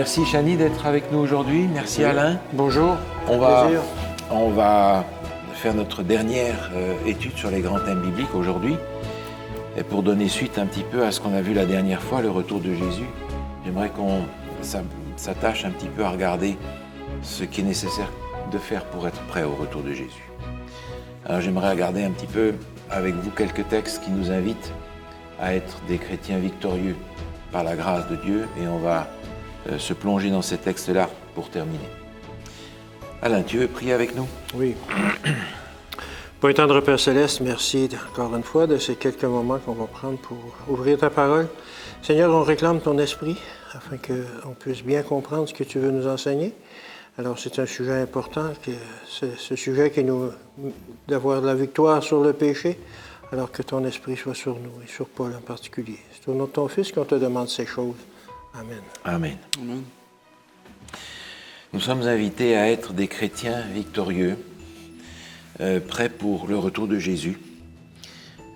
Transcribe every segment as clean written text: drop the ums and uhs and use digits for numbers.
Merci Chani d'être avec nous aujourd'hui. Merci Alain. Bonjour. On va faire notre dernière étude sur les grands thèmes bibliques aujourd'hui. Et pour donner suite un petit peu à ce qu'on a vu la dernière fois, le retour de Jésus, j'aimerais qu'on s'attache un petit peu à regarder ce qui est nécessaire de faire pour être prêt au retour de Jésus. Alors j'aimerais regarder un petit peu avec vous quelques textes qui nous invitent à être des chrétiens victorieux par la grâce de Dieu, et on va se plonger dans ces textes-là pour terminer. Alain, tu veux prier avec nous? Oui. Père tendre Père Céleste, merci encore une fois de ces quelques moments qu'on va prendre pour ouvrir ta parole. Seigneur, on réclame ton esprit afin qu'on puisse bien comprendre ce que tu veux nous enseigner. Alors c'est un sujet important, ce sujet qui nous d'avoir de la victoire sur le péché, alors que ton esprit soit sur nous et sur Paul en particulier. C'est au nom de ton Fils qu'on te demande ces choses. Amen. Amen. Amen. Nous sommes invités à être des chrétiens victorieux, prêts pour le retour de Jésus.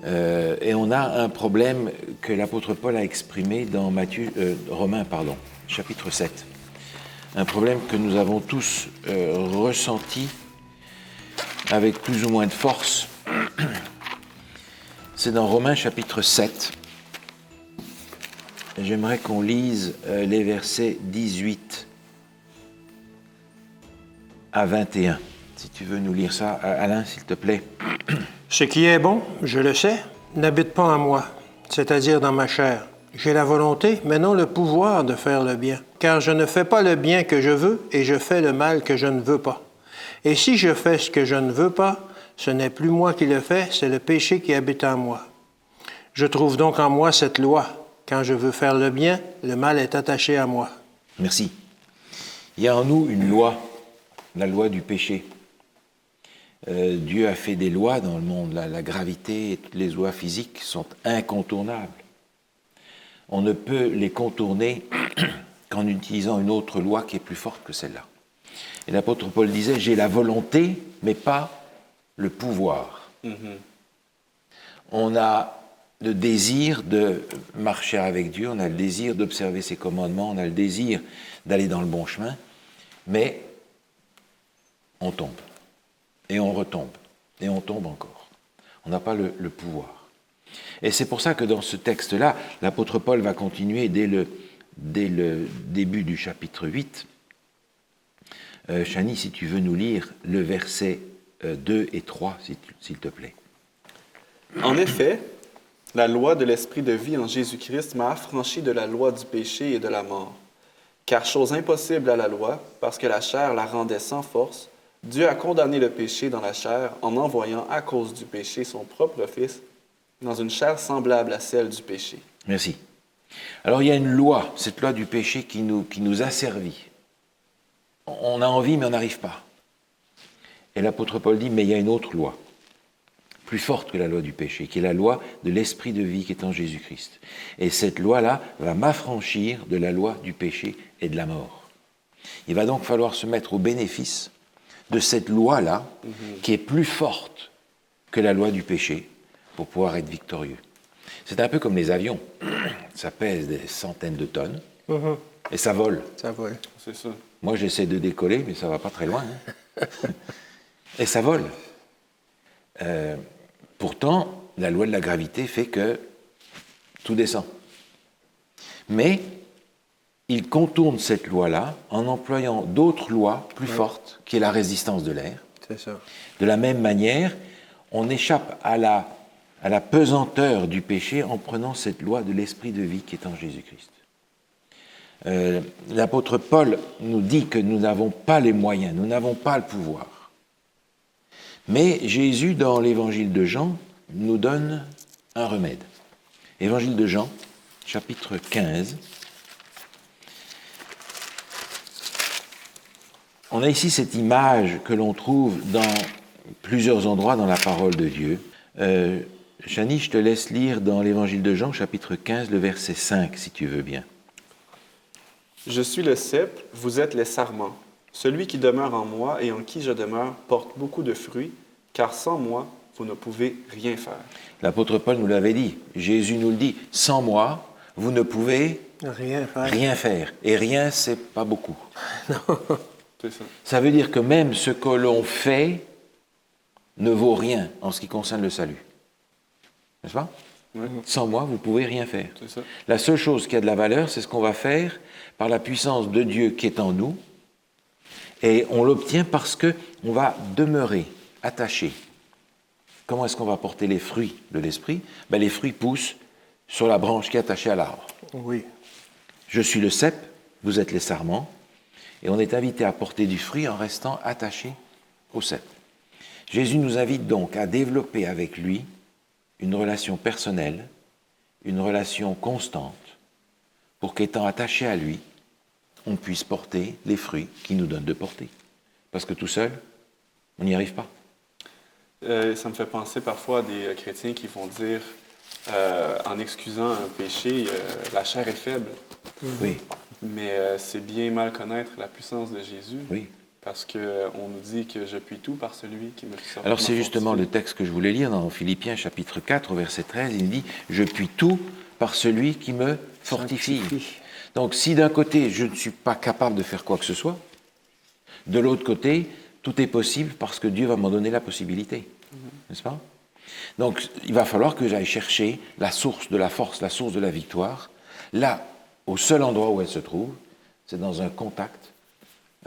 Et on a un problème que l'apôtre Paul a exprimé dans Romains, chapitre 7. Un problème que nous avons tous ressenti avec plus ou moins de force. C'est dans Romains chapitre 7. J'aimerais qu'on lise les versets 18 à 21. Si tu veux nous lire ça, Alain, s'il te plaît. Ce qui est bon, je le sais, n'habite pas en moi, c'est-à-dire dans ma chair. J'ai la volonté, mais non le pouvoir de faire le bien. Car je ne fais pas le bien que je veux, et je fais le mal que je ne veux pas. Et si je fais ce que je ne veux pas, ce n'est plus moi qui le fais, c'est le péché qui habite en moi. Je trouve donc en moi cette loi. Quand je veux faire le bien, le mal est attaché à moi. Merci. Il y a en nous une loi, la loi du péché. Dieu a fait des lois dans le monde. La gravité et toutes les lois physiques sont incontournables. On ne peut les contourner qu'en utilisant une autre loi qui est plus forte que celle-là. Et l'apôtre Paul disait, j'ai la volonté, mais pas le pouvoir. On a le désir de marcher avec Dieu, on a le désir d'observer ses commandements, on a le désir d'aller dans le bon chemin, mais on tombe, et on retombe, et on tombe encore. On n'a pas le pouvoir. Et c'est pour ça que dans ce texte-là, l'apôtre Paul va continuer dès le début du chapitre 8. Chani, si tu veux nous lire le verset 2 et 3, s'il te plaît. En effet, la loi de l'esprit de vie en Jésus-Christ m'a affranchi de la loi du péché et de la mort. Car chose impossible à la loi, parce que la chair la rendait sans force, Dieu a condamné le péché dans la chair en envoyant à cause du péché son propre Fils dans une chair semblable à celle du péché. Merci. Alors il y a une loi, cette loi du péché qui nous asservit. On a envie mais on n'arrive pas. Et l'apôtre Paul dit, mais il y a une autre loi, plus forte que la loi du péché, qui est la loi de l'esprit de vie qui est en Jésus-Christ. Et cette loi-là va m'affranchir de la loi du péché et de la mort. Il va donc falloir se mettre au bénéfice de cette loi-là, qui est plus forte que la loi du péché, pour pouvoir être victorieux. C'est un peu comme les avions. Ça pèse des centaines de tonnes, et ça vole. Ça vole. C'est ça. Moi, j'essaie de décoller, mais ça ne va pas très loin. Et ça vole. Pourtant, la loi de la gravité fait que tout descend. Mais il contourne cette loi-là en employant d'autres lois plus fortes, qui est la résistance de l'air. C'est ça. De la même manière, on échappe à la pesanteur du péché en prenant cette loi de l'esprit de vie qui est en Jésus-Christ. L'apôtre Paul nous dit que nous n'avons pas les moyens, nous n'avons pas le pouvoir. Mais Jésus, dans l'évangile de Jean, nous donne un remède. Évangile de Jean, chapitre 15. On a ici cette image que l'on trouve dans plusieurs endroits dans la parole de Dieu. Chani, je te laisse lire dans l'évangile de Jean, chapitre 15, le verset 5, si tu veux bien. Je suis le cep, vous êtes les sarments. Celui qui demeure en moi et en qui je demeure porte beaucoup de fruits, car sans moi, vous ne pouvez rien faire. L'apôtre Paul nous l'avait dit, Jésus nous le dit, sans moi, vous ne pouvez Rien faire. rien faire. Et rien, c'est pas beaucoup. C'est ça. Ça veut dire que même ce que l'on fait ne vaut rien en ce qui concerne le salut. N'est-ce pas? Ouais, Sans moi, vous pouvez rien faire. c'est ça. La seule chose qui a de la valeur, c'est ce qu'on va faire par la puissance de Dieu qui est en nous. Et on l'obtient parce qu'on va demeurer attaché. Comment est-ce qu'on va porter les fruits de l'esprit? Ben, les fruits poussent sur la branche qui est attachée à l'arbre. Oui. Je suis le cep, vous êtes les sarments, et on est invité à porter du fruit en restant attaché au cep. Jésus nous invite donc à développer avec lui une relation personnelle, une relation constante, pour qu'étant attaché à lui, on puisse porter les fruits qu'il nous donne de porter. Parce que tout seul, on n'y arrive pas. Ça me fait penser parfois à des chrétiens qui vont dire, en excusant un péché, la chair est faible. Oui, Mais c'est bien mal connaître la puissance de Jésus. oui. Parce qu'on nous dit que je puis tout par celui qui me sort. Alors c'est justement le texte que je voulais lire dans Philippiens chapitre 4, au verset 13. Il dit « Je puis tout par celui qui me fortifie ». Donc si d'un côté, je ne suis pas capable de faire quoi que ce soit, de l'autre côté, tout est possible parce que Dieu va m'en donner la possibilité. N'est-ce pas? Donc il va falloir que j'aille chercher la source de la force, la source de la victoire. Là, au seul endroit où elle se trouve, c'est dans un contact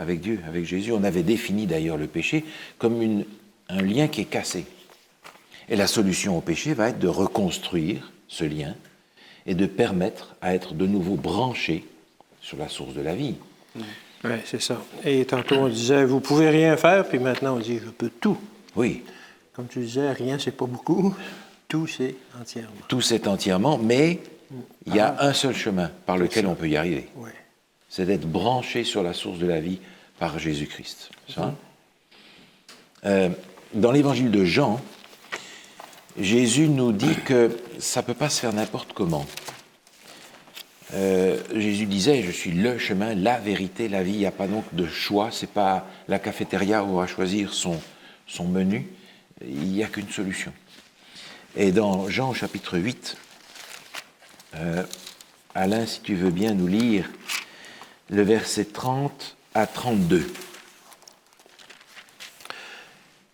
avec Dieu, avec Jésus. On avait défini d'ailleurs le péché comme un lien qui est cassé. Et la solution au péché va être de reconstruire ce lien et de permettre à être de nouveau branché sur la source de la vie. Oui, c'est ça. Et tantôt, on disait, vous pouvez rien faire, puis maintenant, on dit, je peux tout. Oui, Comme tu disais, rien, c'est pas beaucoup. Tout, c'est entièrement. tout c'est entièrement, mais il y a un seul chemin par lequel on peut y arriver. Oui. C'est d'être branché sur la source de la vie par Jésus-Christ. Ça. Dans l'évangile de Jean, Jésus nous dit que ça ne peut pas se faire n'importe comment. Jésus disait, je suis le chemin, la vérité, la vie. Il n'y a pas donc de choix. Ce n'est pas la cafétéria où on va choisir son menu. Il n'y a qu'une solution. Et dans Jean chapitre 8, Alain, si tu veux bien nous lire le verset 30 à 32.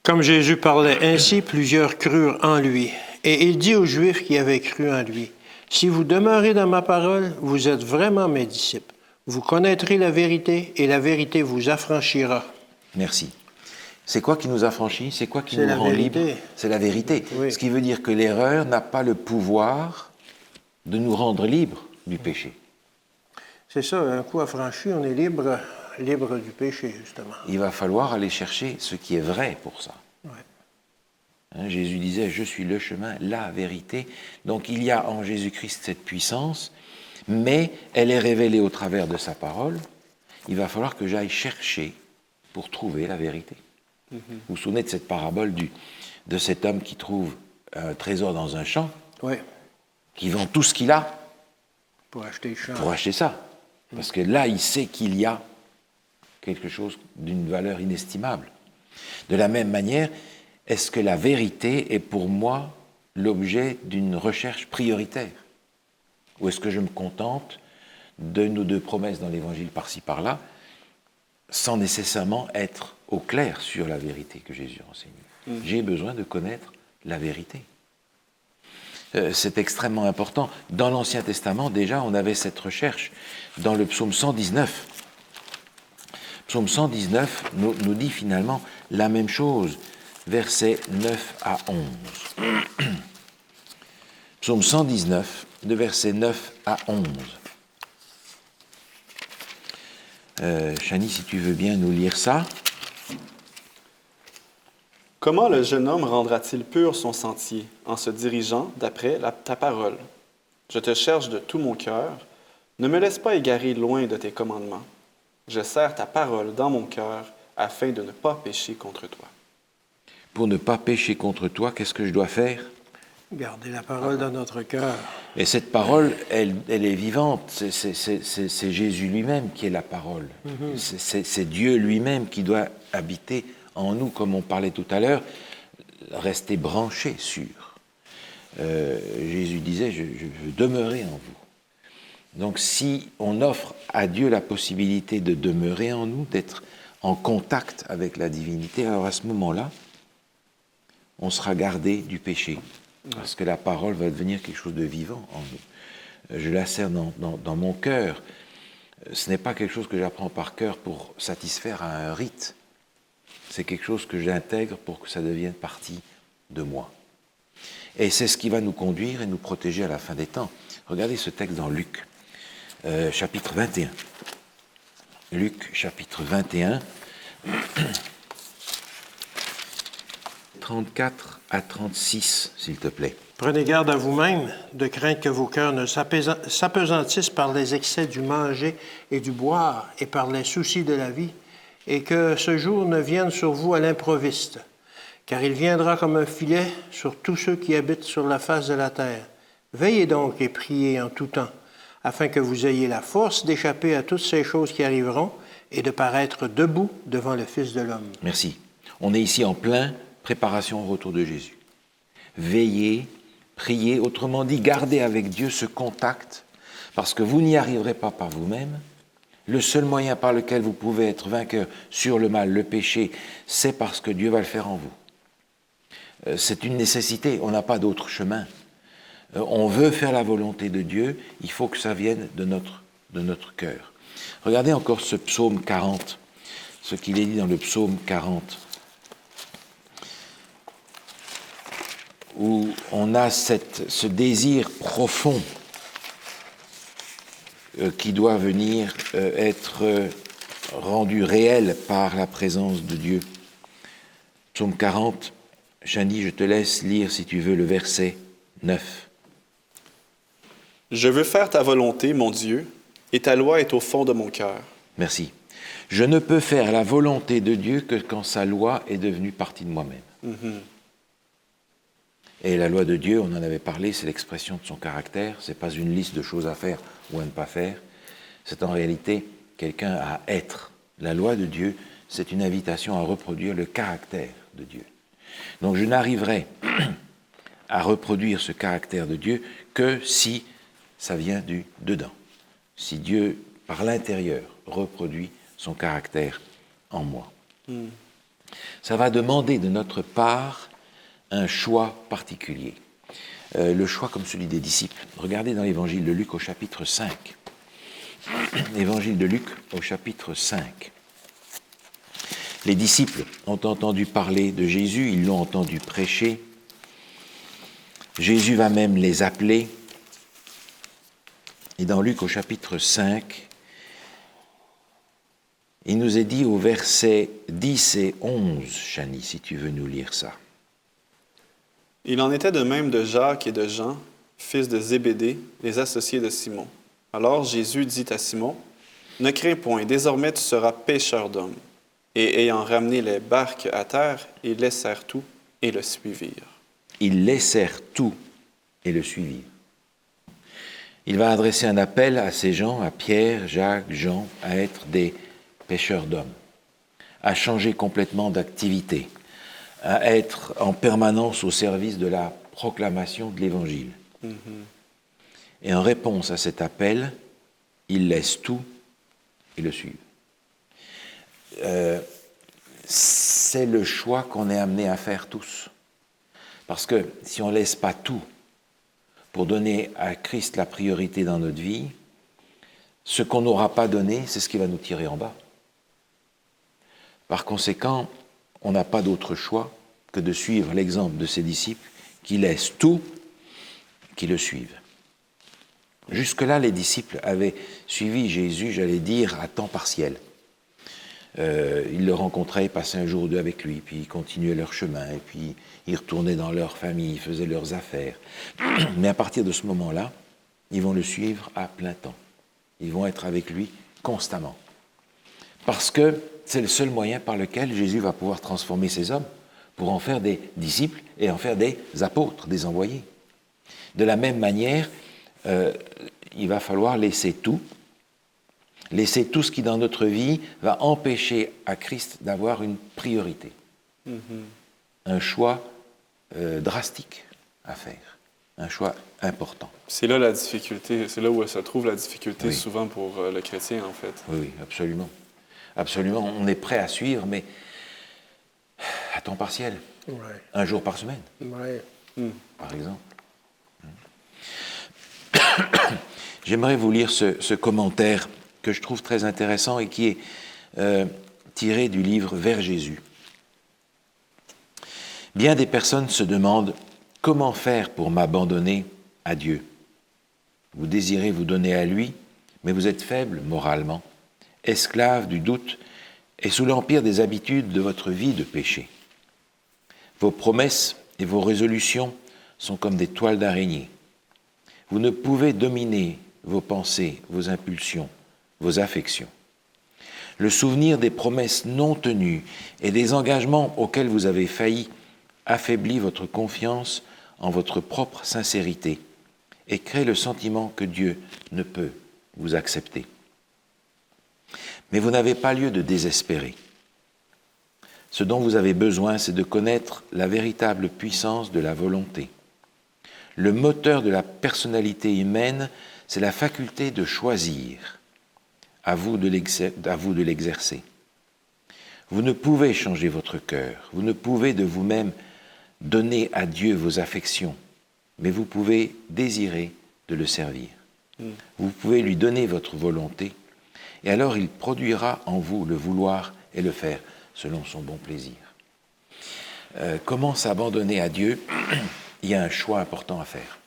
Comme Jésus parlait ainsi, plusieurs crurent en lui. Et il dit aux Juifs qui avaient cru en lui, « Si vous demeurez dans ma parole, vous êtes vraiment mes disciples. Vous connaîtrez la vérité, et la vérité vous affranchira. » Merci. C'est quoi qui nous affranchit? C'est quoi qui C'est nous la rend vérité. libres? C'est la vérité. Oui. Ce qui veut dire que l'erreur n'a pas le pouvoir de nous rendre libres du péché. C'est ça, un coup affranchi, on est libre du péché, justement. Il va falloir aller chercher ce qui est vrai pour ça. Ouais. Hein, Jésus disait, je suis le chemin, la vérité. Donc il y a en Jésus-Christ cette puissance, mais elle est révélée au travers de sa parole. Il va falloir que j'aille chercher pour trouver la vérité. Vous vous souvenez de cette parabole de cet homme qui trouve un trésor dans un champ, Oui, qui vend tout ce qu'il a pour acheter le champ. pour acheter ça. Parce que là, il sait qu'il y a quelque chose d'une valeur inestimable. De la même manière, est-ce que la vérité est pour moi l'objet d'une recherche prioritaire? Ou est-ce que je me contente d'une ou deux promesses dans l'Évangile par-ci par-là, sans nécessairement être au clair sur la vérité que Jésus enseigne? J'ai besoin de connaître la vérité. C'est extrêmement important. Dans l'Ancien Testament, déjà, on avait cette recherche. Dans le psaume 119, psaume 119 nous dit finalement la même chose, versets 9 à 11. Psaume 119, de versets 9 à 11. Chani, si tu veux bien nous lire ça. Comment le jeune homme rendra-t-il pur son sentier en se dirigeant d'après ta parole? Je te cherche de tout mon cœur. Ne me laisse pas égarer loin de tes commandements. Je serre ta parole dans mon cœur afin de ne pas pécher contre toi. Pour ne pas pécher contre toi, qu'est-ce que je dois faire? Garder la parole dans notre cœur. Et cette parole, elle est vivante. C'est Jésus lui-même qui est la parole. C'est Dieu lui-même qui doit habiter en nous, comme on parlait tout à l'heure, rester branché sur. Jésus disait, je veux demeurer en vous. Donc si on offre à Dieu la possibilité de demeurer en nous, d'être en contact avec la divinité, alors à ce moment-là, on sera gardé du péché. Parce que la parole va devenir quelque chose de vivant en nous. Je la serre dans mon cœur. Ce n'est pas quelque chose que j'apprends par cœur pour satisfaire à un rite. C'est quelque chose que j'intègre pour que ça devienne partie de moi. Et c'est ce qui va nous conduire et nous protéger à la fin des temps. Regardez ce texte dans Luc, chapitre 21. Luc, chapitre 21, 34 à 36, s'il te plaît. Prenez garde à vous-même, de crainte que vos cœurs ne s'apesantissent par les excès du manger et du boire et par les soucis de la vie, et que ce jour ne vienne sur vous à l'improviste, car il viendra comme un filet sur tous ceux qui habitent sur la face de la terre. Veillez donc et priez en tout temps, afin que vous ayez la force d'échapper à toutes ces choses qui arriveront et de paraître debout devant le Fils de l'homme. Merci. On est ici en plein préparation au retour de Jésus. Veillez, priez, autrement dit, gardez avec Dieu ce contact, parce que vous n'y arriverez pas par vous-même. Le seul moyen par lequel vous pouvez être vainqueur sur le mal, le péché, c'est parce que Dieu va le faire en vous. C'est une nécessité, on n'a pas d'autre chemin. On veut faire la volonté de Dieu, il faut que ça vienne de notre cœur. Regardez encore ce psaume 40, ce qu'il est dit dans le psaume 40, où on a ce désir profond qui doit venir être rendu réel par la présence de Dieu. Psaume 40, Chani, je te laisse lire, si tu veux, le verset 9. Je veux faire ta volonté, mon Dieu, et ta loi est au fond de mon cœur. Merci. Je ne peux faire la volonté de Dieu que quand sa loi est devenue partie de moi-même. Mm-hmm. Et la loi de Dieu, on en avait parlé, c'est l'expression de son caractère. Ce n'est pas une liste de choses à faire ou à ne pas faire. C'est en réalité quelqu'un à être. La loi de Dieu, c'est une invitation à reproduire le caractère de Dieu. Donc je n'arriverai à reproduire ce caractère de Dieu que si ça vient du dedans. Si Dieu, par l'intérieur, reproduit son caractère en moi. Ça va demander de notre part un choix particulier. Le choix comme celui des disciples. Regardez dans l'évangile de Luc au chapitre 5. Évangile de Luc au chapitre 5. Les disciples ont entendu parler de Jésus, ils l'ont entendu prêcher. Jésus va même les appeler. Et dans Luc au chapitre 5, il nous est dit au verset 10 et 11, Chani, si tu veux nous lire ça. Il en était de même de Jacques et de Jean, fils de Zébédée, les associés de Simon. Alors Jésus dit à Simon, « Ne crains point, désormais tu seras pêcheur d'hommes. » Et ayant ramené les barques à terre, ils laissèrent tout et le suivirent. Ils laissèrent tout et le suivirent. Il va adresser un appel à ces gens, à Pierre, Jacques, Jean, à être des pêcheurs d'hommes, à changer complètement d'activité, à être en permanence au service de la proclamation de l'Évangile. Et en réponse à cet appel, ils laissent tout et le suivent. C'est le choix qu'on est amené à faire tous. Parce que si on ne laisse pas tout pour donner à Christ la priorité dans notre vie, ce qu'on n'aura pas donné, c'est ce qui va nous tirer en bas. Par conséquent, on n'a pas d'autre choix que de suivre l'exemple de ces disciples qui laissent tout, qui le suivent. Jusque-là, les disciples avaient suivi Jésus, j'allais dire, à temps partiel. Ils le rencontraient, ils passaient un jour ou deux avec lui, puis ils continuaient leur chemin, et puis ils retournaient dans leur famille, ils faisaient leurs affaires. Mais à partir de ce moment-là, ils vont le suivre à plein temps. Ils vont être avec lui constamment. Parce que c'est le seul moyen par lequel Jésus va pouvoir transformer ces hommes pour en faire des disciples et en faire des apôtres, des envoyés. De la même manière, il va falloir laisser tout ce qui dans notre vie va empêcher à Christ d'avoir une priorité. Un choix drastique à faire. Un choix important. C'est là la difficulté, c'est là où se trouve la difficulté Oui. souvent pour le chrétien, en fait. Oui, oui, absolument. Absolument. On est prêt à suivre, mais à temps partiel. Ouais. Un jour par semaine, Ouais. par exemple. J'aimerais vous lire ce commentaire que je trouve très intéressant et qui est tiré du livre Vers Jésus. Bien des personnes se demandent comment faire pour m'abandonner à Dieu. Vous désirez vous donner à lui, mais vous êtes faible moralement, esclave du doute et sous l'empire des habitudes de votre vie de péché. Vos promesses et vos résolutions sont comme des toiles d'araignée. Vous ne pouvez dominer vos pensées, vos impulsions, vos affections. Le souvenir des promesses non tenues et des engagements auxquels vous avez failli affaiblit votre confiance en votre propre sincérité et crée le sentiment que Dieu ne peut vous accepter. Mais vous n'avez pas lieu de désespérer. Ce dont vous avez besoin, c'est de connaître la véritable puissance de la volonté. Le moteur de la personnalité humaine, c'est la faculté de choisir. À vous de l'exercer. Vous ne pouvez changer votre cœur, vous ne pouvez de vous-même donner à Dieu vos affections, mais vous pouvez désirer de le servir. Vous pouvez lui donner votre volonté, et alors il produira en vous le vouloir et le faire selon son bon plaisir. Comment s'abandonner à Dieu? Il y a un choix important à faire.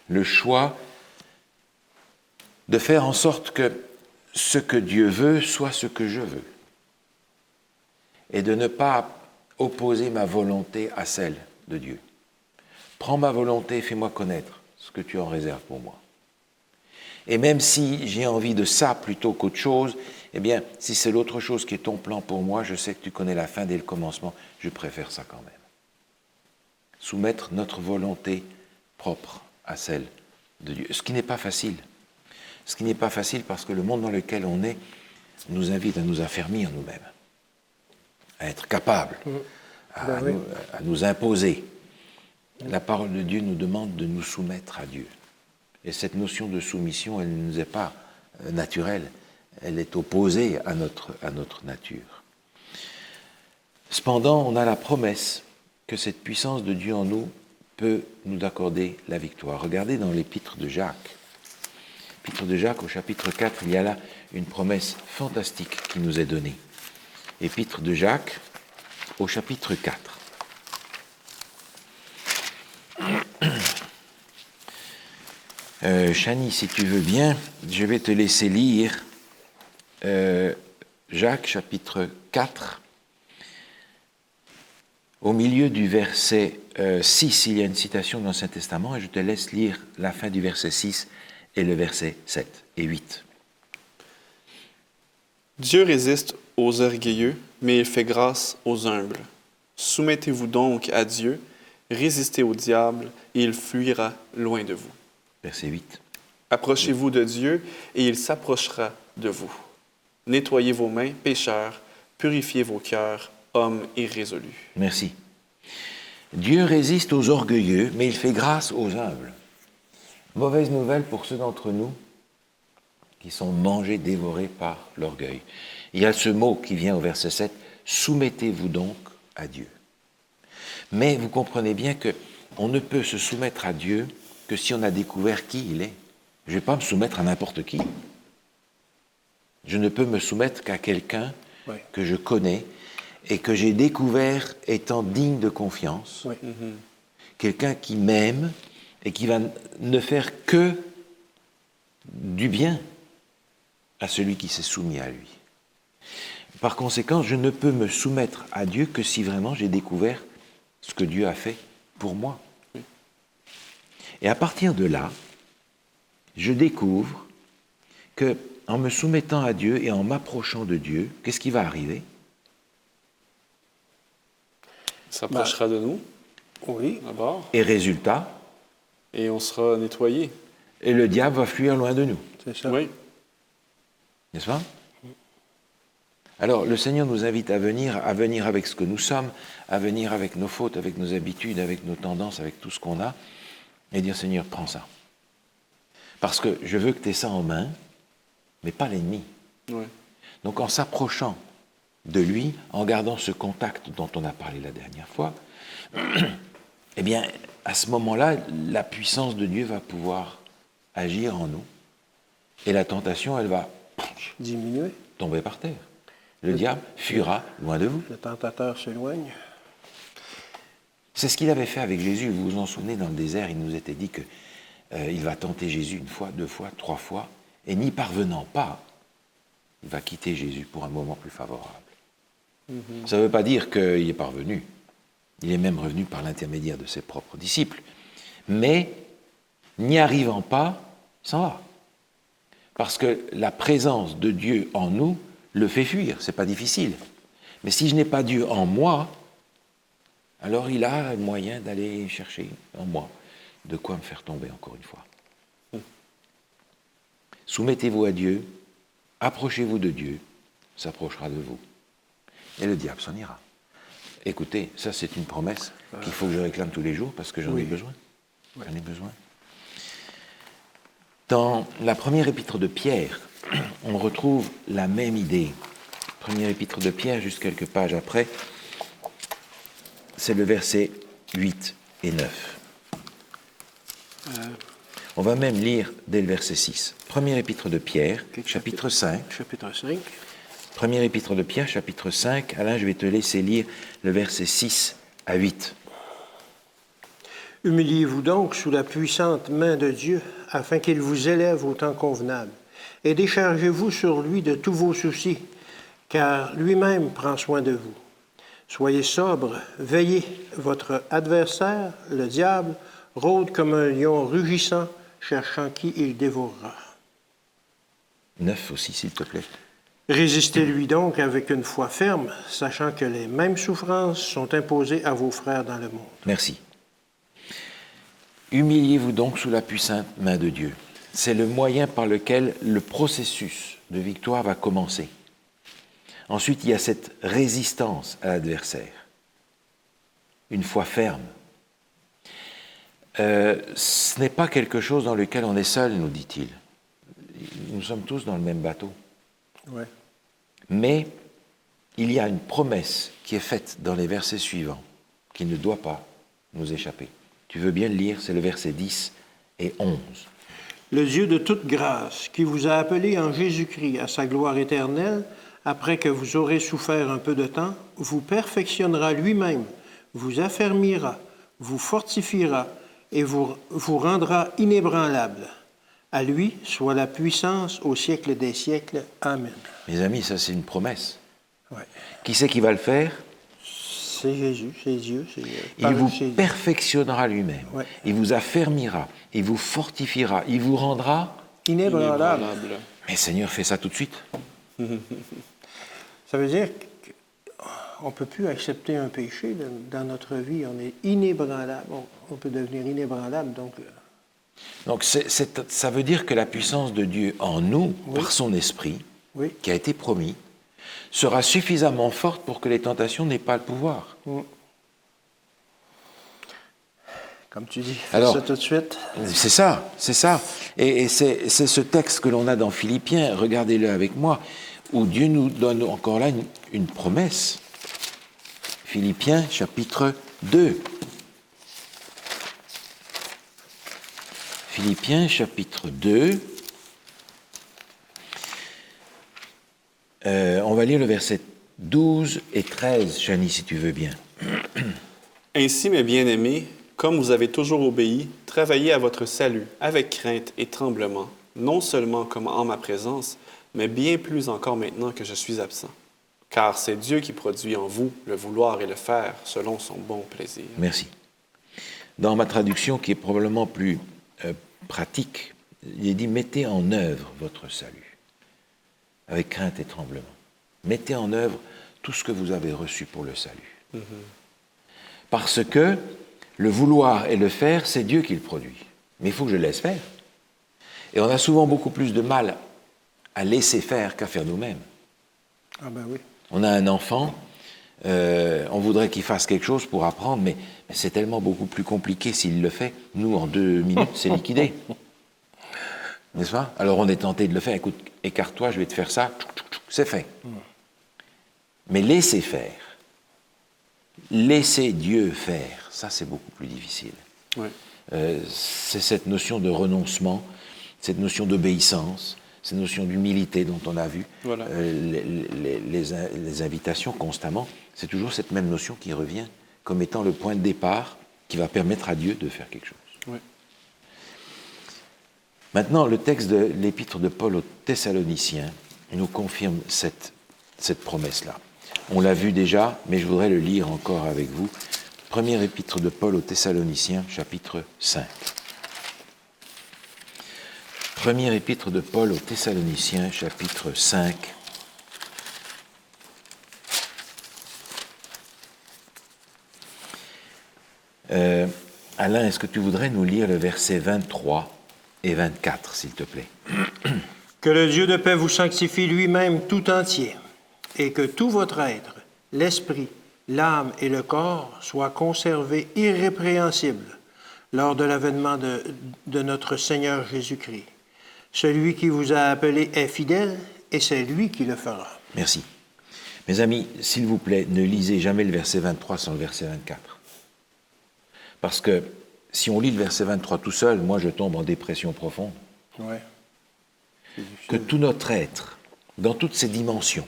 Le choix de faire en sorte que ce que Dieu veut soit ce que je veux. Et de ne pas opposer ma volonté à celle de Dieu. Prends ma volonté, fais-moi connaître ce que tu en réserves pour moi. Et même si j'ai envie de ça plutôt qu'autre chose, eh bien, si c'est l'autre chose qui est ton plan pour moi, je sais que tu connais la fin dès le commencement, je préfère ça quand même. Soumettre notre volonté propre à celle de Dieu. Ce qui n'est pas facile. Ce qui n'est pas facile parce que le monde dans lequel on est nous invite à nous affermir nous-mêmes, à être capables, à nous imposer. La parole de Dieu nous demande de nous soumettre à Dieu. Et cette notion de soumission, elle ne nous est pas naturelle, elle est opposée à notre nature. Cependant, on a la promesse que cette puissance de Dieu en nous peut nous accorder la victoire. Regardez dans l'épître de Jacques. L'épître de Jacques, au chapitre 4, il y a là une promesse fantastique qui nous est donnée. Épître de Jacques, au chapitre 4. Chani, si tu veux bien, je vais te laisser lire Jacques, chapitre 4. Au milieu du verset 6, il y a une citation de l'Ancien Testament, et je te laisse lire la fin du verset 6 et le verset 7 et 8. Dieu résiste aux orgueilleux, mais il fait grâce aux humbles. Soumettez-vous donc à Dieu, résistez au diable, et il fuira loin de vous. Verset 8. Approchez-vous de Dieu, et il s'approchera de vous. Nettoyez vos mains, pécheurs, purifiez vos cœurs, hommes irrésolus. Merci. Dieu résiste aux orgueilleux, mais il fait grâce aux humbles. Mauvaise nouvelle pour ceux d'entre nous qui sont mangés, dévorés par l'orgueil. Il y a ce mot qui vient au verset 7, « Soumettez-vous donc à Dieu ». Mais vous comprenez bien qu'on ne peut se soumettre à Dieu que si on a découvert qui il est. Je ne vais pas me soumettre à n'importe qui. Je ne peux me soumettre qu'à quelqu'un que je connais et que j'ai découvert étant digne de confiance. Oui. Quelqu'un qui m'aime et qui va ne faire que du bien à celui qui s'est soumis à lui. Par conséquent, je ne peux me soumettre à Dieu que si vraiment j'ai découvert ce que Dieu a fait pour moi. Et à partir de là, je découvre que en me soumettant à Dieu et en m'approchant de Dieu, qu'est-ce qui va arriver? Il s'approchera de nous, Oui. d'abord, Et résultat, et on sera nettoyé. et le diable va fuir loin de nous. C'est ça. Oui. N'est-ce pas? Alors, le Seigneur nous invite à venir avec ce que nous sommes, à venir avec nos fautes, avec nos habitudes, avec nos tendances, avec tout ce qu'on a, et dire, Seigneur, prends ça. Parce que je veux que tu aies ça en main, mais pas l'ennemi. Ouais. Donc en s'approchant de lui, en gardant ce contact dont on a parlé la dernière fois, eh bien, à ce moment-là, la puissance de Dieu va pouvoir agir en nous. Et la tentation, elle va Diminuer. tomber par terre. Le diable fuira loin de vous. Le tentateur s'éloigne. C'est ce qu'il avait fait avec Jésus. Vous vous en souvenez, dans le désert, il nous était dit qu'il va tenter Jésus 1 fois, 2 fois, 3 fois, et n'y parvenant pas, il va quitter Jésus pour un moment plus favorable. Ça ne veut pas dire qu'il est parvenu. Il est même revenu par l'intermédiaire de ses propres disciples. Mais, n'y arrivant pas, il s'en va. Parce que la présence de Dieu en nous le fait fuir. Ce n'est pas difficile. Mais si je n'ai pas Dieu en moi, alors il a un moyen d'aller chercher en moi de quoi me faire tomber encore une fois. Soumettez-vous à Dieu, approchez-vous de Dieu, s'approchera de vous. Et le diable s'en ira. Écoutez, ça c'est une promesse qu'il faut que je réclame tous les jours parce que j'en ai besoin. J'en ai besoin. Dans la première épître de Pierre, on retrouve la même idée. Première épître de Pierre, juste quelques pages après, c'est le verset 8 et 9. On va même lire dès le verset 6. Première épître de Pierre, chapitre 5. Chapitre 5. Première épître de Pierre, chapitre 5. Alain, je vais te laisser lire le verset 6 à 8. Humiliez-vous donc sous la puissante main de Dieu, afin qu'il vous élève au temps convenable, et déchargez-vous sur lui de tous vos soucis, car lui-même prend soin de vous. Soyez sobres, veillez, votre adversaire, le diable, rôde comme un lion rugissant, cherchant qui il dévorera. 9 aussi, s'il te plaît. Résistez-lui donc avec une foi ferme, sachant que les mêmes souffrances sont imposées à vos frères dans le monde. Merci. Humiliez-vous donc sous la puissante main de Dieu. C'est le moyen par lequel le processus de victoire va commencer. Ensuite, il y a cette résistance à l'adversaire. Une foi ferme. Ce n'est pas quelque chose dans lequel on est seul, nous dit-il. Nous sommes tous dans le même bateau. Ouais. Mais il y a une promesse qui est faite dans les versets suivants, qui ne doit pas nous échapper. Tu veux bien le lire, c'est le verset 10 et 11. Le Dieu de toute grâce, qui vous a appelé en Jésus-Christ à sa gloire éternelle, après que vous aurez souffert un peu de temps, vous perfectionnera lui-même, vous affermira, vous fortifiera et vous rendra inébranlable. À lui soit la puissance au siècle des siècles. Amen. Mes amis, ça c'est une promesse. Ouais. Qui c'est qui va le faire? C'est Jésus, c'est Dieu. Il vous perfectionnera lui-même. Ouais. Il vous affermira, il vous fortifiera, il vous rendra Inébranlable. Mais Seigneur, fais ça tout de suite. Ça veut dire qu'on ne peut plus accepter un péché dans notre vie. On est inébranlable. On peut devenir inébranlable. Donc ça veut dire que la puissance de Dieu en nous, par son esprit, qui a été promis, sera suffisamment forte pour que les tentations n'aient pas le pouvoir. Comme tu dis, alors, ça tout de suite. C'est ça, c'est ça. Et c'est ce texte que l'on a dans Philippiens, regardez-le avec moi, où Dieu nous donne encore là une promesse. Philippiens, chapitre 2. Philippiens, chapitre 2. On va lire le verset 12 et 13, Chani, si tu veux bien. Ainsi, mes bien-aimés, comme vous avez toujours obéi, travaillez à votre salut avec crainte et tremblement, non seulement comme en ma présence, mais bien plus encore maintenant que je suis absent. Car c'est Dieu qui produit en vous le vouloir et le faire selon son bon plaisir. Merci. Dans ma traduction, qui est probablement plus pratique, il est dit « Mettez en œuvre votre salut, avec crainte et tremblement. Mettez en œuvre tout ce que vous avez reçu pour le salut. Parce que le vouloir et le faire, c'est Dieu qui le produit. Mais il faut que je laisse faire. Et on a souvent beaucoup plus de mal à laisser faire qu'à faire nous-mêmes. Ah ben oui. On a un enfant, On voudrait qu'il fasse quelque chose pour apprendre, mais c'est tellement beaucoup plus compliqué s'il le fait. Nous, en 2 minutes, c'est liquidé. N'est-ce pas? Alors on est tenté de le faire. Écoute, écarte-toi, je vais te faire ça. C'est fait. Mais laisser faire, laisser Dieu faire, ça c'est beaucoup plus difficile. Oui. C'est cette notion de renoncement, cette notion d'obéissance, cette notion d'humilité dont on a vu Voilà. les invitations constamment. C'est toujours cette même notion qui revient comme étant le point de départ qui va permettre à Dieu de faire quelque chose. Oui. Maintenant, le texte de l'épître de Paul aux Thessaloniciens nous confirme cette promesse-là. On l'a vu déjà, mais je voudrais le lire encore avec vous. Première épître de Paul aux Thessaloniciens, chapitre 5. Première épître de Paul aux Thessaloniciens, chapitre 5. Alain, est-ce que tu voudrais nous lire le verset 23 et 24, s'il te plaît? Que le Dieu de paix vous sanctifie lui-même tout entier, et que tout votre être, l'esprit, l'âme et le corps soient conservés irrépréhensibles lors de l'avènement de notre Seigneur Jésus-Christ. Celui qui vous a appelé est fidèle, et c'est lui qui le fera. Merci. Mes amis, s'il vous plaît, ne lisez jamais le verset 23 sans le verset 24. Parce que si on lit le verset 23 tout seul, moi je tombe en dépression profonde. Ouais. Que tout notre être, dans toutes ses dimensions,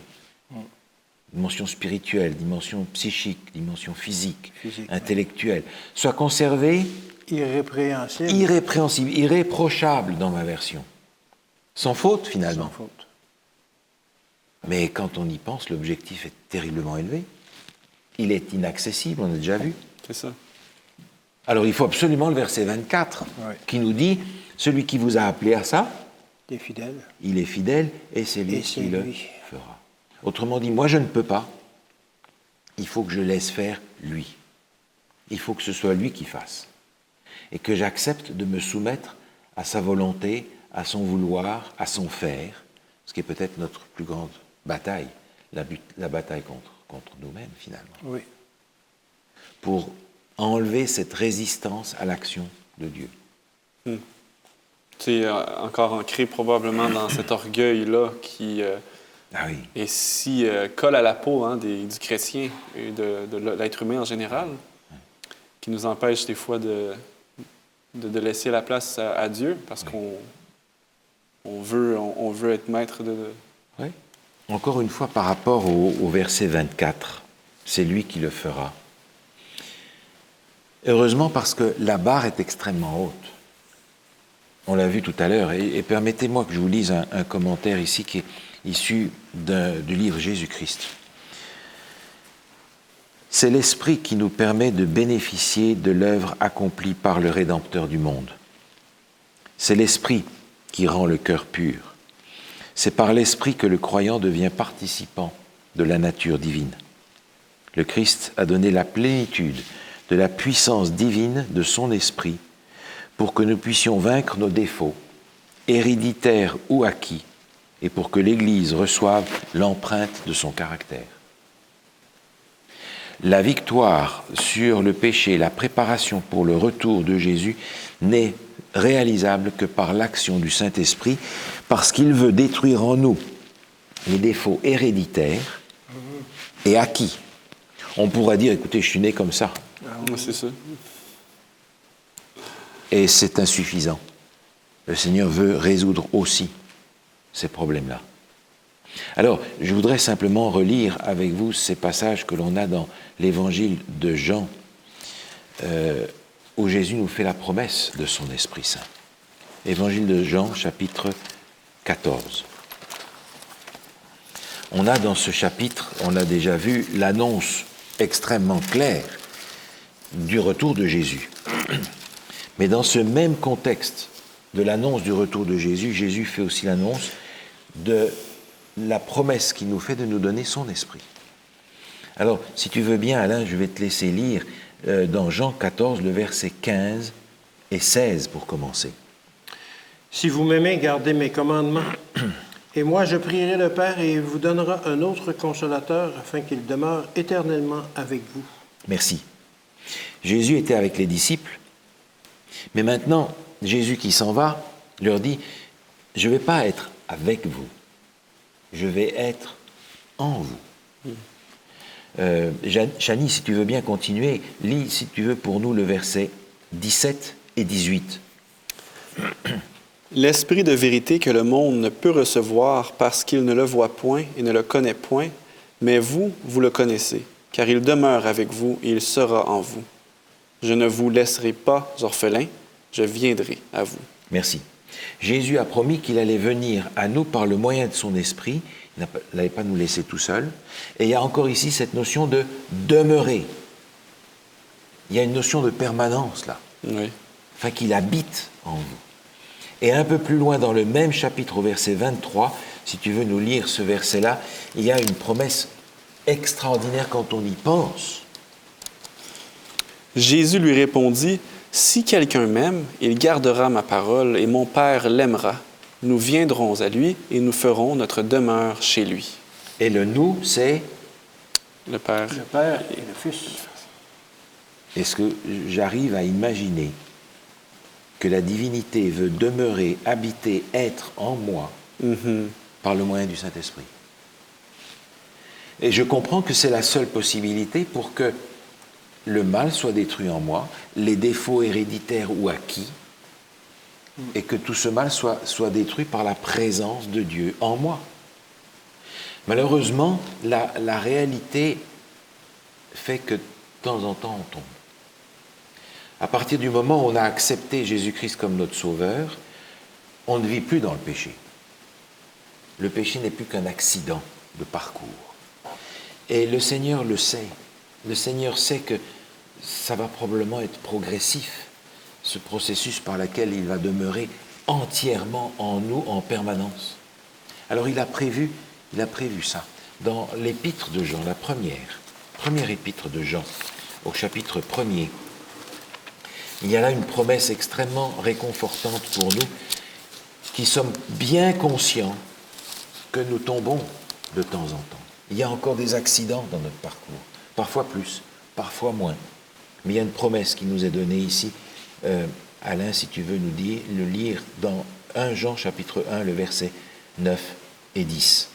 dimension spirituelle, dimension psychique, dimension physique, intellectuelle, soit conservé Irrépréhensible. irrépréhensible, irréprochable dans ma version. Sans faute, finalement. Sans faute. Mais quand on y pense, l'objectif est terriblement élevé. Il est inaccessible, on a déjà vu. C'est ça. Alors il faut absolument le verset 24, qui nous dit, celui qui vous a appelé à ça, T'es fidèle. il est fidèle et c'est lui qui le fera. Autrement dit, moi je ne peux pas, il faut que je laisse faire lui. Il faut que ce soit lui qui fasse. Et que j'accepte de me soumettre à sa volonté, à son vouloir, à son faire, ce qui est peut-être notre plus grande bataille, la bataille contre nous-mêmes finalement. Oui. Pour enlever cette résistance à l'action de Dieu. C'est encore ancré probablement dans cet orgueil-là qui est si colle à la peau du chrétien et de l'être humain en général, qui nous empêche des fois de laisser la place à Dieu parce qu'on veut être maître de... Oui. Encore une fois, par rapport au verset 24, c'est lui qui le fera. Heureusement, parce que la barre est extrêmement haute. On l'a vu tout à l'heure. Et permettez-moi que je vous lise un commentaire ici qui est issu du livre Jésus-Christ. C'est l'Esprit qui nous permet de bénéficier de l'œuvre accomplie par le Rédempteur du monde. C'est l'Esprit qui rend le cœur pur. C'est par l'Esprit que le croyant devient participant de la nature divine. Le Christ a donné la plénitude de la puissance divine de son Esprit pour que nous puissions vaincre nos défauts, héréditaires ou acquis, et pour que l'Église reçoive l'empreinte de son caractère. La victoire sur le péché, la préparation pour le retour de Jésus n'est réalisable que par l'action du Saint-Esprit, parce qu'il veut détruire en nous les défauts héréditaires et acquis. On pourrait dire, écoutez, je suis né comme ça. C'est ça. Et c'est insuffisant. Le Seigneur veut résoudre aussi ces problèmes-là. Alors, je voudrais simplement relire avec vous ces passages que l'on a dans l'évangile de Jean, où Jésus nous fait la promesse de son Esprit Saint. Évangile de Jean, chapitre 14. On a dans ce chapitre, on l'a déjà vu, l'annonce extrêmement claire du retour de Jésus. Mais dans ce même contexte de l'annonce du retour de Jésus, Jésus fait aussi l'annonce de la promesse qu'il nous fait de nous donner son esprit. Alors, si tu veux bien, Alain, je vais te laisser lire dans Jean 14, le verset 15 et 16 pour commencer. Si vous m'aimez, gardez mes commandements, Et moi, je prierai le Père et il vous donnera un autre consolateur afin qu'il demeure éternellement avec vous. Merci. Jésus était avec les disciples, mais maintenant, Jésus qui s'en va, leur dit, je ne vais pas être avec vous, je vais être en vous. Chani, si tu veux bien continuer, lis, si tu veux, pour nous, le verset 17 et 18. L'esprit de vérité que le monde ne peut recevoir parce qu'il ne le voit point et ne le connaît point, mais vous, vous le connaissez, car il demeure avec vous et il sera en vous. Je ne vous laisserai pas orphelins, je viendrai à vous. Merci. Jésus a promis qu'il allait venir à nous par le moyen de son esprit, il n'allait pas nous laisser tout seuls, et il y a encore ici cette notion de demeurer. Il y a une notion de permanence là, Oui. enfin qu'il habite en vous. Et un peu plus loin dans le même chapitre, au verset 23, si tu veux nous lire ce verset-là, il y a une promesse extraordinaire quand on y pense. Jésus lui répondit, « Si quelqu'un m'aime, il gardera ma parole et mon Père l'aimera. Nous viendrons à lui et nous ferons notre demeure chez lui. Et le « nous », c'est... » Le Père. Le Père et le Fils. Est-ce que j'arrive à imaginer que la divinité veut demeurer, habiter, être en moi par le moyen du Saint-Esprit? Et je comprends que c'est la seule possibilité pour que le mal soit détruit en moi, les défauts héréditaires ou acquis, et que tout ce mal soit détruit par la présence de Dieu en moi. Malheureusement, la réalité fait que de temps en temps on tombe. À partir du moment où on a accepté Jésus-Christ comme notre Sauveur, on ne vit plus dans le péché. Le péché n'est plus qu'un accident de parcours. Et le Seigneur le sait. Le Seigneur sait que ça va probablement être progressif, ce processus par lequel il va demeurer entièrement en nous, en permanence. Alors il a prévu ça. Dans l'épître de Jean, la première épître de Jean, au chapitre 1er, il y a là une promesse extrêmement réconfortante pour nous, qui sommes bien conscients que nous tombons de temps en temps. Il y a encore des accidents dans notre parcours, parfois plus, parfois moins. Mais il y a une promesse qui nous est donnée ici. Alain, si tu veux le lire dans 1 Jean chapitre 1, le verset 9 et 10.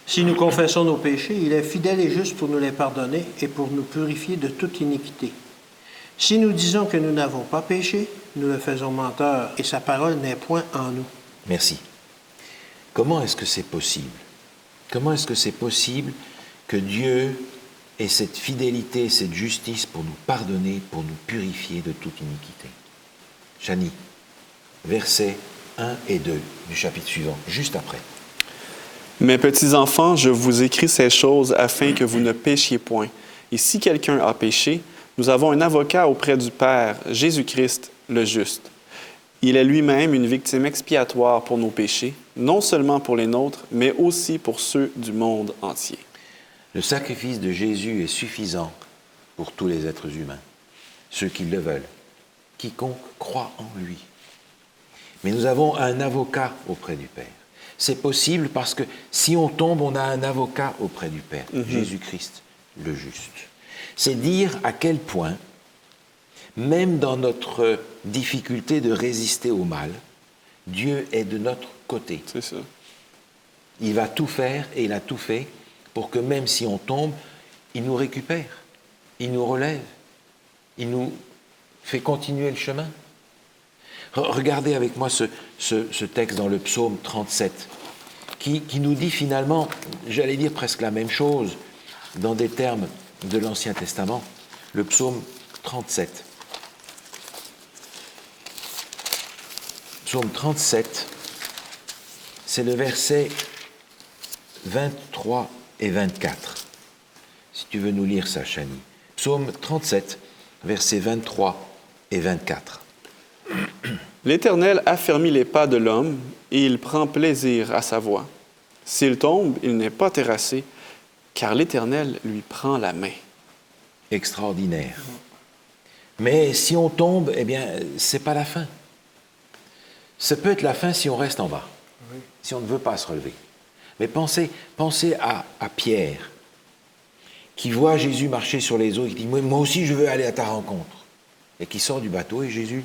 Si nous confessons nos péchés, il est fidèle et juste pour nous les pardonner et pour nous purifier de toute iniquité. Si nous disons que nous n'avons pas péché, nous le faisons menteur et sa parole n'est point en nous. Merci. Comment est-ce que c'est possible? Comment est-ce que c'est possible que Dieu ait cette fidélité, cette justice pour nous pardonner, pour nous purifier de toute iniquité? Chani, versets 1 et 2 du chapitre suivant, juste après. Mes petits enfants, je vous écris ces choses afin que vous ne péchiez point. Et si quelqu'un a péché, nous avons un avocat auprès du Père, Jésus-Christ, le juste. Il est lui-même une victime expiatoire pour nos péchés, non seulement pour les nôtres, mais aussi pour ceux du monde entier. Le sacrifice de Jésus est suffisant pour tous les êtres humains, ceux qui le veulent, quiconque croit en lui. Mais nous avons un avocat auprès du Père. C'est possible parce que si on tombe, on a un avocat auprès du Père, Jésus-Christ, le juste. C'est dire à quel point, même dans notre difficulté de résister au mal, Dieu est de notre côté. C'est ça. Il va tout faire, et il a tout fait, pour que même si on tombe, il nous récupère, il nous relève, il nous fait continuer le chemin. Regardez avec moi ce texte dans le psaume 37, qui nous dit finalement, j'allais dire presque la même chose, dans des termes de l'Ancien Testament, le psaume 37. Psaume 37, c'est le verset 23 et 24. Si tu veux nous lire ça, Chani. Psaume 37, versets 23 et 24. L'Éternel affermit les pas de l'homme, et il prend plaisir à sa voix. S'il tombe, il n'est pas terrassé, car l'Éternel lui prend la main. Extraordinaire. Mais si on tombe, eh bien, c'est pas la fin. Ça peut être la fin si on reste en bas. Oui. si on ne veut pas se relever. Mais pensez à Pierre, qui voit Jésus marcher sur les eaux et qui dit « Moi aussi, je veux aller à ta rencontre ». Et qui sort du bateau et Jésus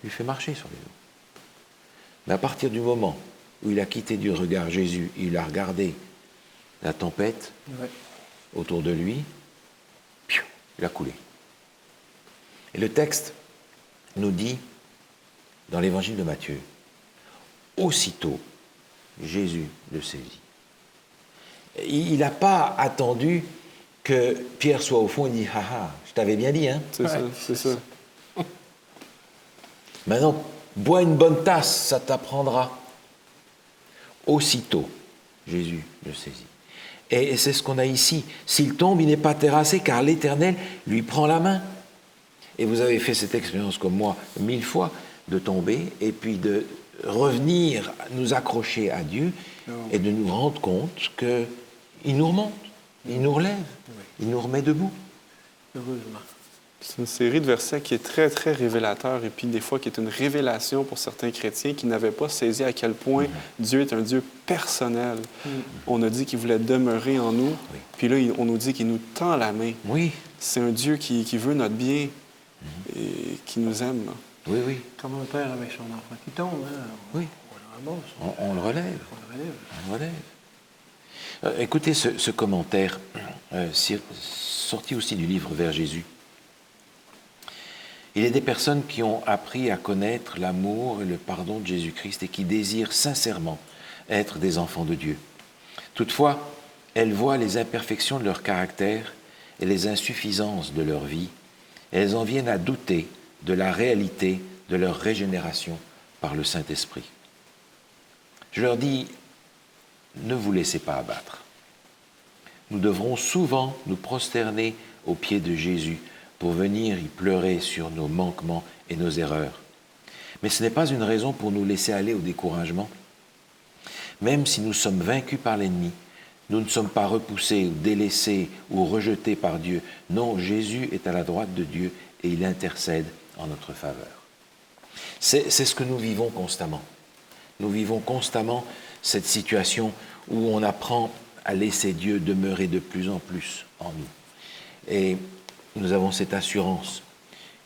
lui fait marcher sur les eaux. Mais à partir du moment où il a quitté du regard Jésus, il a regardé la tempête autour de lui, il a coulé. Et le texte nous dit, dans l'évangile de Matthieu, aussitôt, Jésus le saisit. Il n'a pas attendu que Pierre soit au fond et dit « Ah ah, je t'avais bien dit, hein ?» C'est ça. Maintenant, bois une bonne tasse, ça t'apprendra. Aussitôt, Jésus le saisit. Et c'est ce qu'on a ici. S'il tombe, il n'est pas terrassé, car l'Éternel lui prend la main. Et vous avez fait cette expérience comme moi 1000 fois, de tomber et puis de revenir nous accrocher à Dieu et de nous rendre compte qu'il nous remonte, il nous relève, il nous remet debout. Heureusement. C'est une série de versets qui est très, très révélateur et puis des fois qui est une révélation pour certains chrétiens qui n'avaient pas saisi à quel point Dieu est un Dieu personnel. On a dit qu'il voulait demeurer en nous, puis là, on nous dit qu'il nous tend la main. Oui. C'est un Dieu qui veut notre bien et qui nous aime. Oui, oui. Comme un père avec son enfant qui tombe, hein? Oui. On le ramasse. On le relève. On le relève. On le relève. Écoutez ce commentaire, sorti aussi du livre Vers Jésus. Il y a des personnes qui ont appris à connaître l'amour et le pardon de Jésus-Christ et qui désirent sincèrement être des enfants de Dieu. Toutefois, elles voient les imperfections de leur caractère et les insuffisances de leur vie, et elles en viennent à douter de la réalité de leur régénération par le Saint-Esprit. Je leur dis, ne vous laissez pas abattre. Nous devrons souvent nous prosterner aux pieds de Jésus pour venir y pleurer sur nos manquements et nos erreurs. Mais ce n'est pas une raison pour nous laisser aller au découragement. Même si nous sommes vaincus par l'ennemi, nous ne sommes pas repoussés ou délaissés ou rejetés par Dieu. Non, Jésus est à la droite de Dieu et il intercède en notre faveur. C'est ce que nous vivons constamment. Nous vivons constamment cette situation où on apprend à laisser Dieu demeurer de plus en plus en nous. Et nous avons cette assurance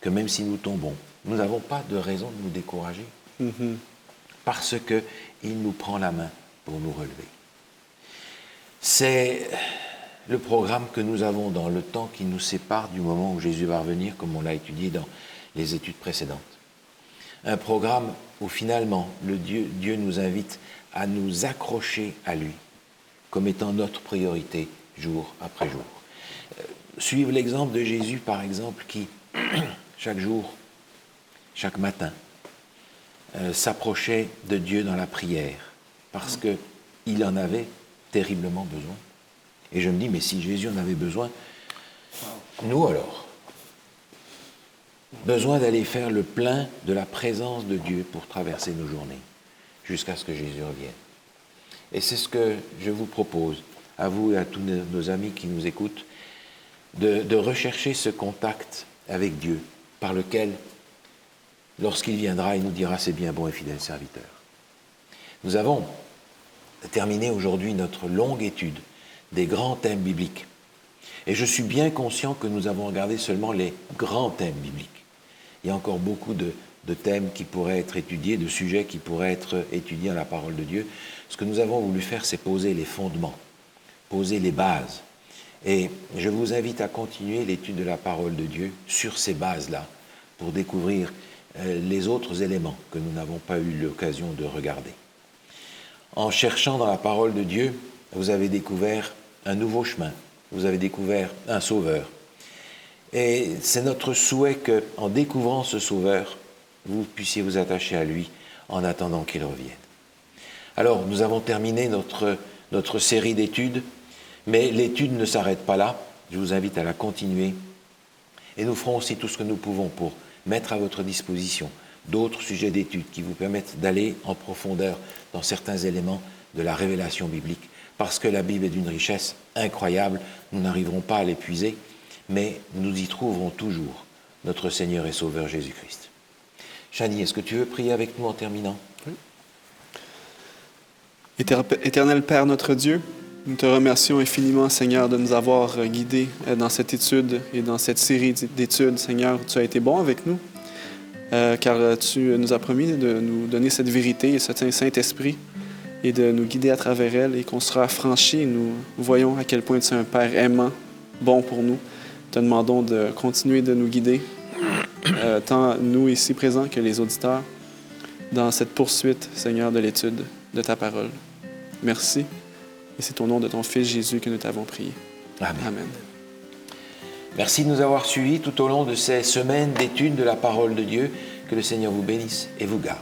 que même si nous tombons, nous n'avons pas de raison de nous décourager parce qu'il nous prend la main pour nous relever. C'est le programme que nous avons dans le temps qui nous sépare du moment où Jésus va revenir, comme on l'a étudié dans les études précédentes. Un programme où finalement Dieu nous invite à nous accrocher à lui comme étant notre priorité jour après jour. Suivre l'exemple de Jésus, par exemple, qui, chaque jour, chaque matin, s'approchait de Dieu dans la prière, parce qu'il en avait terriblement besoin. Et je me dis, mais si Jésus en avait besoin, nous alors, besoin d'aller faire le plein de la présence de Dieu pour traverser nos journées, jusqu'à ce que Jésus revienne. Et c'est ce que je vous propose, à vous et à tous nos amis qui nous écoutent, de rechercher ce contact avec Dieu, par lequel, lorsqu'il viendra, il nous dira « c'est bien, bon et fidèle serviteur ». Nous avons terminé aujourd'hui notre longue étude des grands thèmes bibliques. Et je suis bien conscient que nous avons regardé seulement les grands thèmes bibliques. Il y a encore beaucoup de thèmes qui pourraient être étudiés, de sujets qui pourraient être étudiés dans la parole de Dieu. Ce que nous avons voulu faire, c'est poser les fondements, poser les bases. Et je vous invite à continuer l'étude de la parole de Dieu sur ces bases-là, pour découvrir les autres éléments que nous n'avons pas eu l'occasion de regarder. En cherchant dans la parole de Dieu, vous avez découvert un nouveau chemin, vous avez découvert un sauveur. Et c'est notre souhait qu'en découvrant ce sauveur, vous puissiez vous attacher à lui en attendant qu'il revienne. Alors, nous avons terminé notre série d'études, mais l'étude ne s'arrête pas là. Je vous invite à la continuer. Et nous ferons aussi tout ce que nous pouvons pour mettre à votre disposition d'autres sujets d'études qui vous permettent d'aller en profondeur dans certains éléments de la révélation biblique. Parce que la Bible est d'une richesse incroyable, nous n'arriverons pas à l'épuiser, mais nous y trouverons toujours notre Seigneur et Sauveur Jésus-Christ. Chani, est-ce que tu veux prier avec nous en terminant? Oui. Éternel Père notre Dieu, nous te remercions infiniment, Seigneur, de nous avoir guidés dans cette étude et dans cette série d'études. Seigneur, tu as été bon avec nous, car tu nous as promis de nous donner cette vérité et ce Saint-Esprit et de nous guider à travers elle et qu'on sera affranchis. Nous voyons à quel point tu es un Père aimant, bon pour nous. Te demandons de continuer de nous guider, tant nous ici présents que les auditeurs, dans cette poursuite, Seigneur, de l'étude de ta parole. Merci. Et c'est au nom de ton Fils Jésus que nous t'avons prié. Amen. Amen. Merci de nous avoir suivis tout au long de ces semaines d'études de la parole de Dieu. Que le Seigneur vous bénisse et vous garde.